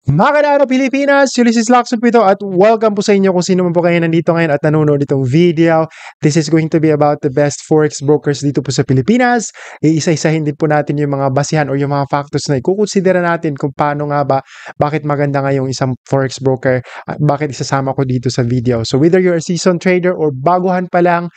Magandang araw Pilipinas, Ulysses Lacson po ito at welcome po sa inyo kung sino man po kayo nandito ngayon at nanonood itong video. This is going to be about the best forex brokers dito po sa Pilipinas. Iisa-isahin din po natin yung mga basihan o yung mga factors na ikukonsidera natin kung paano nga ba, bakit maganda nga yung isang forex broker at bakit isasama ko dito sa video. So whether you're a seasoned trader or baguhan pa lang,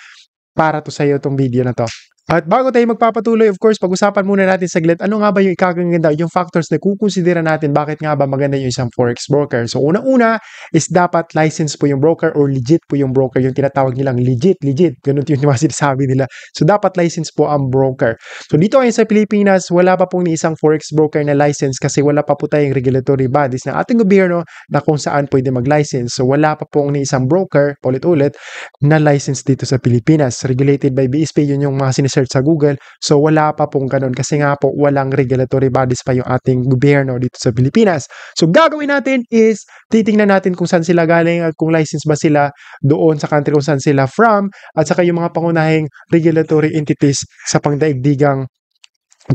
para to sa iyo itong video na to. At bago tayo magpapatuloy, of course, pag-usapan muna natin saglit, ano nga ba yung ikakaganda, yung factors na kukonsidera natin, bakit nga ba maganda yung isang forex broker. So, unang-una is dapat license po yung broker or legit po yung broker, yung tinatawag nilang legit. Ganun yung mga sinasabi nila. So, dapat license po ang broker. So, dito ngayon sa Pilipinas, wala pa pong ni isang forex broker na license kasi wala pa po tayong regulatory bodies ng ating gobyerno na kung saan pwede mag-license. So, wala pa pong ni isang broker, ulit-ulit, na license dito sa Pilipinas. Regulated by BSP, yun yung mga search sa Google. So wala pa pong ganun kasi nga po walang regulatory bodies pa yung ating gobyerno dito sa Pilipinas. So gagawin natin is titingnan natin kung saan sila galing at kung license ba sila doon sa country kung saan sila from at saka yung mga pangunahing regulatory entities sa pangdaigdigang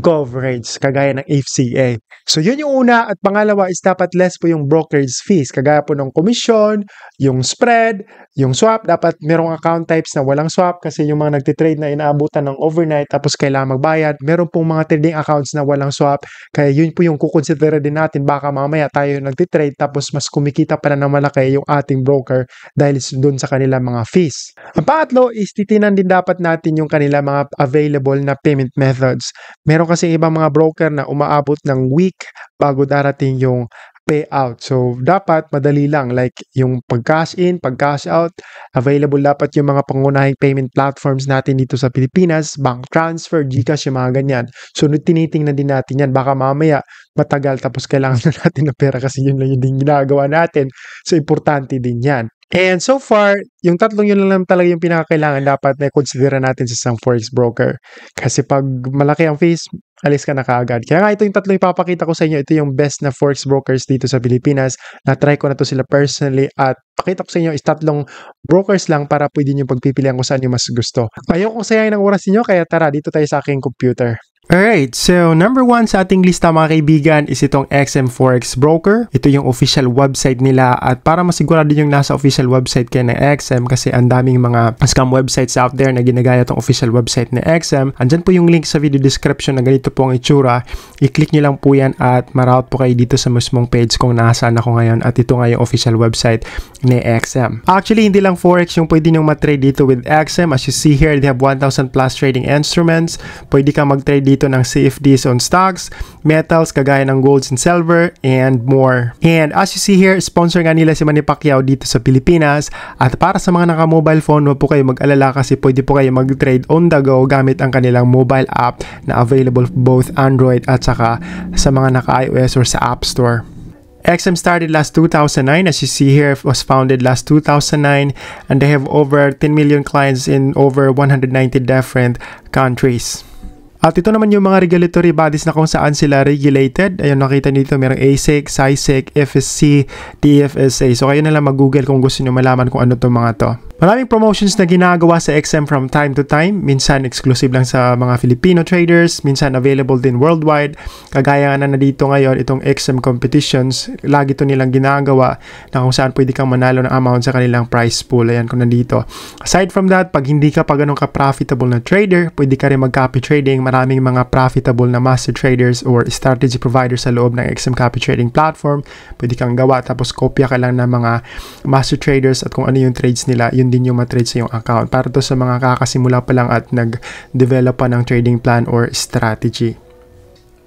coverage kagaya ng FCA. So yun yung una at pangalawa is dapat less po yung brokerage fees kagaya po ng commission, yung spread, yung swap. Dapat merong account types na walang swap kasi yung mga nagtitrade na inaabutan ng overnight tapos kailangan magbayad. Meron pong mga trading accounts na walang swap kaya yun po yung kukonsidera din natin baka mamaya tayo nagtitrade tapos mas kumikita pa na ng malaki yung ating broker dahil dun sa kanila mga fees. Ang pangatlo is titinan din dapat natin yung kanila mga available na payment methods. Meron kasi ibang mga broker na umaabot ng week bago darating yung payout. So, dapat madali lang like yung pag-cash in, pag-cash out, available dapat yung mga pangunahing payment platforms natin dito sa Pilipinas, bank transfer, GCash, yung mga ganyan. So, tinitingnan din natin yan. Baka mamaya matagal tapos kailangan na natin ng pera kasi yun lang yung din ginagawa natin. So, importante din yan. And so far, yung tatlong yun lang talaga yung pinakakailangan dapat na consider natin sa isang forex broker. Kasi pag malaki ang fees, alis ka na kaagad. Kaya nga ito yung tatlong ipapakita ko sa inyo. Ito yung best na forex brokers dito sa Pilipinas. Na-try ko na to sila personally at pakita ko sa inyo is tatlong brokers lang para pwede nyo pagpipilian kung saan yung mas gusto. Ayaw kong sayangin ang oras niyo kaya tara dito tayo sa aking computer. Alright, so number 1 sa ating lista mga kaibigan is itong XM Forex Broker. Ito yung official website nila at para masigurado yung nasa official website kayo ng XM kasi ang daming mga scam websites out there na ginagaya itong official website ng XM. Andyan po yung link sa video description na ganito po ang itsura. I-click nyo lang po yan at ma-route po kayo dito sa mismong page kung nasaan ako ngayon at ito nga yung official website ni XM. Actually, hindi lang Forex yung pwede nyong matrade dito with XM. As you see here, they have 1,000 plus trading instruments. Pwede ka mag-trade dito ng CFDs on stocks, metals kagaya ng golds and silver, and more. And as you see here, sponsor nga nila si Manny Pacquiao dito sa Pilipinas. At para sa mga naka-mobile phone, huwag po kayo mag-alala kasi pwede po kayo mag-trade on the go gamit ang kanilang mobile app na available both Android at saka sa mga naka-iOS or sa App Store. XM started last 2009. As you see here, it was founded last 2009 and they have over 10 million clients in over 190 different countries. At ito naman yung mga regulatory bodies na kung saan sila regulated. Ayun, nakita nyo dito, merong ASIC, SISEC, FSC, TFSA. So kayo na lang mag-google kung gusto nyo malaman kung ano itong mga to. Maraming promotions na ginagawa sa XM from time to time. Minsan exclusive lang sa mga Filipino traders. Minsan available din worldwide. Kagaya na dito ngayon, itong XM competitions. Lagi ito nilang ginagawa na kung saan pwede kang manalo ng amount sa kanilang prize pool. Ayan kung nandito. Aside from that, pag hindi ka pa ganun ka-profitable na trader, pwede ka rin mag-copy trading. Maraming mga profitable na master traders or strategy providers sa loob ng XM copy trading platform. Pwede kang gawa tapos kopya ka lang ng mga master traders at kung ano yung trades nila, yun din yung matrade sa yung account. Para to sa mga kakasimula pa lang at nag-develop pa ng trading plan or strategy.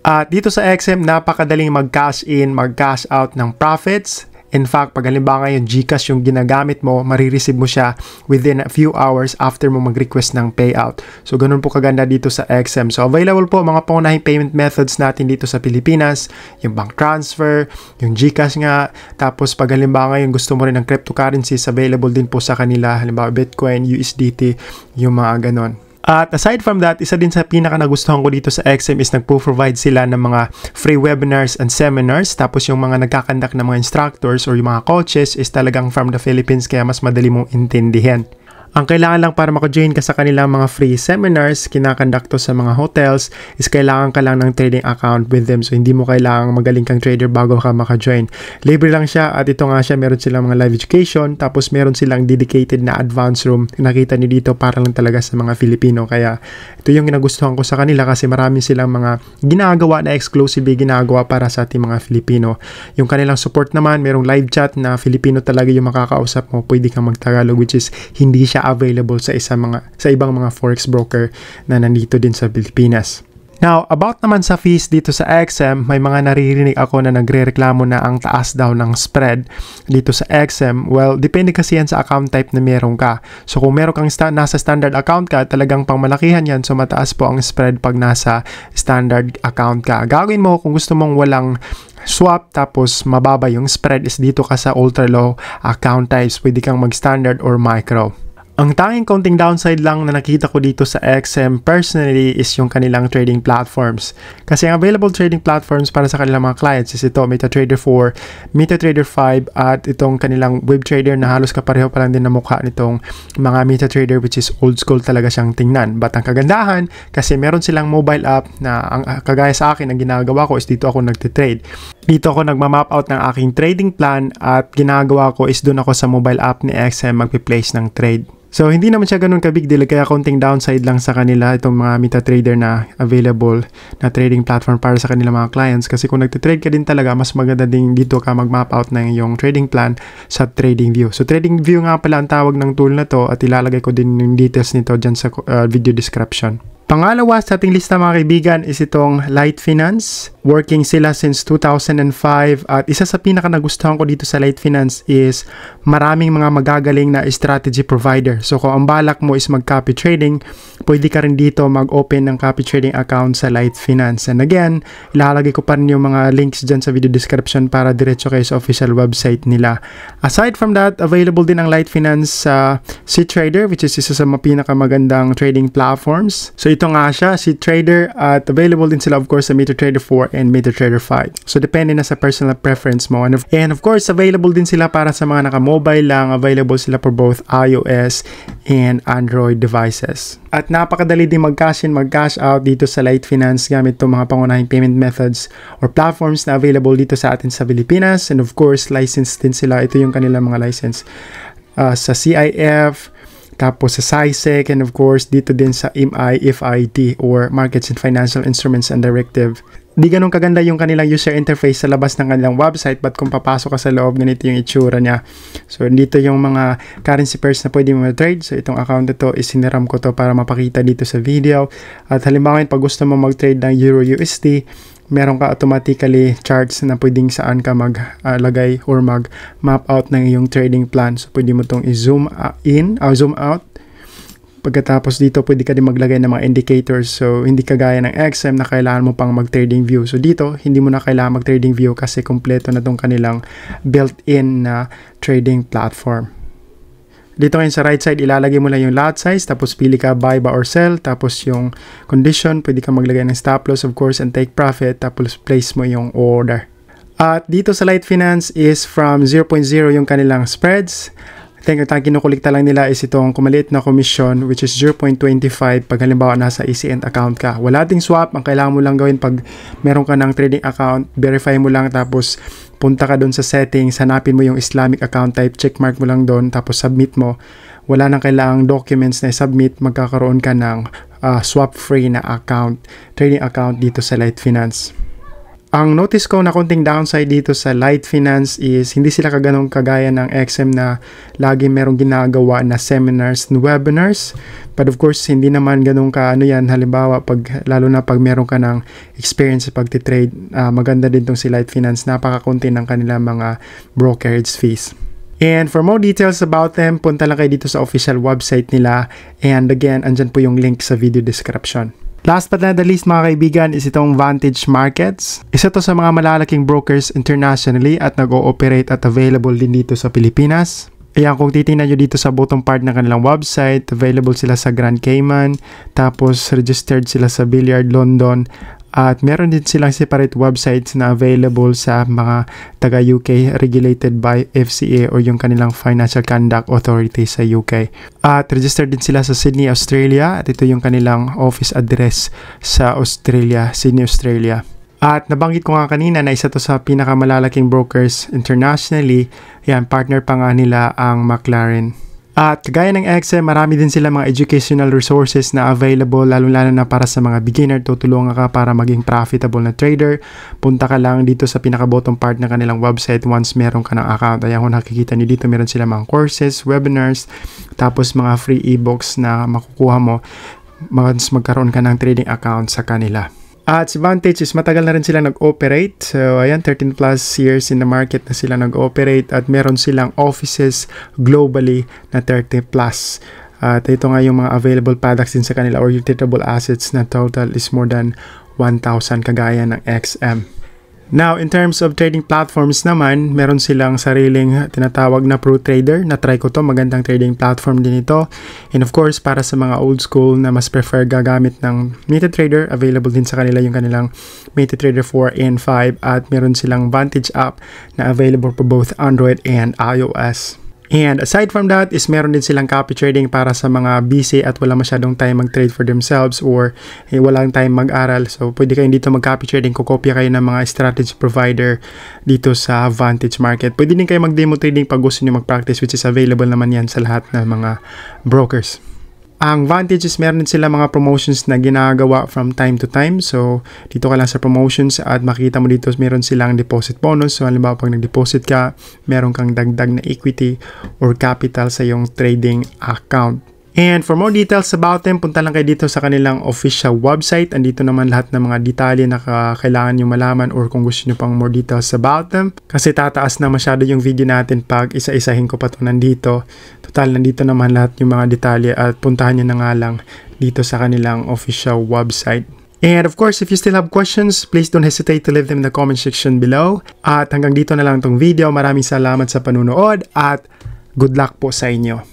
At dito sa XM, napakadaling mag-cash in, mag-cash out ng profits. In fact, pag halimbawa yung GCash yung ginagamit mo, marireceive mo siya within a few hours after mo mag-request ng payout. So, ganun po kaganda dito sa XM. So, available po mga pangunahing payment methods natin dito sa Pilipinas. Yung bank transfer, yung GCash nga. Tapos, pag halimbawa yung gusto mo rin ng cryptocurrencies, available din po sa kanila. Halimbawa, Bitcoin, USDT, yung mga ganon. At aside from that, isa din sa pinaka nagustuhan ko dito sa XM is nagpo-provide sila ng mga free webinars and seminars. Tapos yung mga nagkakandak ng mga instructors or yung mga coaches is talagang from the Philippines kaya mas madali mong intindihin. Ang kailangan lang para maka-join ka sa kanilang mga free seminars, kinakondukto sa mga hotels, is kailangan ka lang ng trading account with them. So, hindi mo kailangan magaling kang trader bago ka maka-join. Libre lang siya at ito nga siya, meron silang mga live education, tapos meron silang dedicated na advance room. Nakita niyo dito para lang talaga sa mga Filipino. Kaya, ito yung ginagustuhan ko sa kanila kasi marami silang mga ginagawa na exclusively ginagawa para sa ating mga Filipino. Yung kanilang support naman, merong live chat na Filipino talaga yung makakausap mo. Pwede kang mag-Tagalog, which is hindi siya available sa ibang mga forex broker na nandito din sa Pilipinas. Now, about naman sa fees dito sa XM, may mga naririnig ako na nagrereklamo na ang taas daw ng spread dito sa XM. Well, depende kasi yan sa account type na meron ka. So, kung meron kang nasa standard account ka, talagang pangmalakihan yan. So, mataas po ang spread pag nasa standard account ka. Gagawin mo kung gusto mong walang swap tapos mababa yung spread is dito ka sa ultra low account types. Pwede kang mag-standard or micro. Ang tanging konting downside lang na nakita ko dito sa XM personally is yung kanilang trading platforms. Kasi ang available trading platforms para sa kanilang mga clients is ito, MetaTrader 4, MetaTrader 5, at itong kanilang web trader na halos kapareho pa lang din na mukha nitong mga MetaTrader, which is old school talaga siyang tingnan. But ang kagandahan, kasi meron silang mobile app na ang kagaya sa akin, ang ginagawa ko is dito ako nagtitrade. Dito ako nagma-map out ng aking trading plan at ginagawa ko is doon ako sa mobile app ni XM magpi-place ng trade. So, hindi naman siya ganun ka-big deal, kaya konting downside lang sa kanila itong mga MetaTrader na available na trading platform para sa kanila mga clients. Kasi kung nagtitrade ka din talaga, mas maganda din dito ka mag-map out ng iyong trading plan sa TradingView. So, TradingView nga pala ang tawag ng tool na to at ilalagay ko din yung details nito dyan sa video description. Pangalawa sa ating lista mga kaibigan is itong Light Finance. Working sila since 2005 at isa sa pinaka nagustuhan ko dito sa Light Finance is maraming mga magagaling na strategy provider. So kung ang balak mo is mag-copy trading, pwede ka rin dito mag-open ng copy trading account sa Light Finance. And again, ilalagay ko pa rin yung mga links dyan sa video description para diretso kayo sa official website nila. Aside from that, available din ang Light Finance sa CTrader, which is isa sa mga pinakamagandang trading platforms. So ito nga siya, CTrader, at available din sila of course sa MetaTrader 4 and MetaTrader 5. So depende na sa personal preference mo. And of course, available din sila para sa mga naka-mobile lang. Available sila for both iOS and Android devices. At napakadali din mag-cash in, mag-cash out dito sa Light Finance gamit itong mga pangunahing payment methods or platforms na available dito sa atin sa Pilipinas. And of course, licensed din sila. Ito yung kanilang mga license sa CIF, tapos sa SISEC, and of course, dito din sa MIFID or Markets and Financial Instruments and Directive. Di ganun kaganda yung kanilang user interface sa labas ng kanilang website, but kung papasok ka sa loob, ganito yung itsura niya. So, dito yung mga currency pairs na pwede mo trade. So, itong account ito, isiniram ko to para mapakita dito sa video. At halimbawa, pag gusto mo mag-trade ng Euro USD, meron ka automatically charts na pwedeng saan ka maglagay or mag-map out ng iyong trading plan. So, pwede mo itong i-zoom in, zoom out. Pagkatapos dito, pwede ka din maglagay ng mga indicators. So, hindi kagaya ng XM na kailangan mo pang mag-trading view. So, dito, hindi mo na kailangan mag-trading view kasi kompleto na itong kanilang built-in na trading platform. Dito ngayon sa right side, ilalagay mo lang yung lot size, tapos pili ka buy ba or sell, tapos yung condition, pwede ka maglagay ng stop loss of course and take profit, tapos place mo yung order. At dito sa Light Finance is from 0.0 yung kanilang spreads. I think ang kinukulikta lang nila is itong kumaliit na commission, which is 0.25 pag halimbawa nasa ECN account ka. Wala ding swap, ang kailangan mo lang gawin pag meron ka ng trading account, verify mo lang, tapos punta ka doon sa settings, hanapin mo yung Islamic account type, checkmark mo lang doon, tapos submit mo. Wala nang kailangang documents na submit, magkakaroon ka ng swap-free na account, trading account dito sa Light Finance. Ang notice ko na konting downside dito sa Light Finance is hindi sila kaganong kagaya ng XM na lagi merong ginagawa na seminars and webinars. But of course, hindi naman ganun ka yan. Halimbawa, lalo na pag meron ka ng experience sa pagtitrade, maganda din tong si Light Finance. Napakakunti ng kanilang mga brokerage fees. And for more details about them, punta lang kayo dito sa official website nila. And again, andyan po yung link sa video description. Last but not the least mga kaibigan is itong Vantage Markets. Isa to sa mga malalaking brokers internationally at nag-ooperate at available din dito sa Pilipinas. Ayan, kung titingnan nyo dito sa bottom part ng kanilang website, available sila sa Grand Cayman, tapos registered sila sa Billiard London, At meron din silang separate websites na available sa mga taga-UK regulated by FCA o yung kanilang Financial Conduct Authority sa UK. At registered din sila sa Sydney, Australia. At ito yung kanilang office address sa Australia, Sydney, Australia. At nabanggit ko nga kanina na isa to sa pinakamalalaking brokers internationally. Yan, partner pa nga nila ang McLaren. At gaya ng XM, marami din sila mga educational resources na available lalo-lalo na para sa mga beginner. Tutulungan ka para maging profitable na trader. Punta ka lang dito sa pinaka-bottom part na kanilang website once meron ka ng account. Ayan, kung nakikita nyo dito, meron sila mga courses, webinars, tapos mga free e-books na makukuha mo once magkaroon ka ng trading account sa kanila. At si Vantage is matagal na rin sila nag-operate. So, ayan, 13 plus years in the market na sila nag-operate at meron silang offices globally na 30 plus. At ito nga yung mga available products din sa kanila or yung tradable assets na total is more than 1,000 kagaya ng XM. Now, in terms of trading platforms naman, meron silang sariling tinatawag na Pro Trader. Na-try ko to, magandang trading platform din ito. And of course, para sa mga old school na mas prefer gagamit ng MetaTrader, available din sa kanila yung kanilang MetaTrader 4 and 5 at meron silang Vantage app na available for both Android and iOS. And aside from that is meron din silang copy trading para sa mga busy at wala masyadong time mag-trade for themselves or walang time mag-aral. So pwede kayo dito mag-copy trading, kukopya kayo ng mga strategy provider dito sa Vantage Market. Pwede din kayo mag-demo trading pag gusto nyo mag-practice, which is available naman yan sa lahat ng mga brokers. Ang Vantage is meron din sila mga promotions na ginagawa from time to time. So, dito ka lang sa promotions at makita mo dito meron silang deposit bonus. So, halimbawa pag nag-deposit ka, meron kang dagdag na equity or capital sa iyong trading account. And for more details about them, punta lang kayo dito sa kanilang official website. Andito naman lahat ng mga detalye na kailangan nyo malaman or kung gusto nyo pang more details about them. Kasi tataas na masyado yung video natin pag isa-isahin ko pa ito nandito. Total, nandito naman lahat yung mga detalye at puntahan nyo na nga lang dito sa kanilang official website. And of course, if you still have questions, please don't hesitate to leave them in the comment section below. At hanggang dito na lang itong video. Maraming salamat sa panunood at good luck po sa inyo.